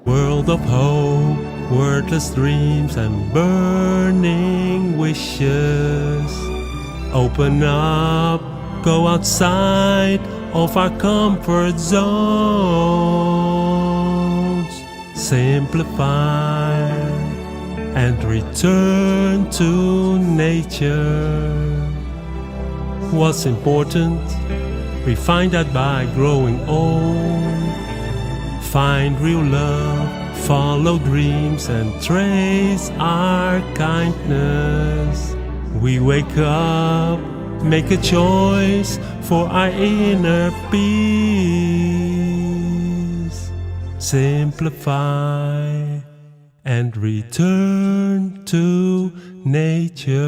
World of hope, wordless dreams and burning wishes. Open up, go outside of our comfort zones. Simplify and return to nature. What's important? We find that by growing old. Find real love, follow dreams and trace our kindness. We wake up, make a choice for our inner peace. Simplify and return to nature.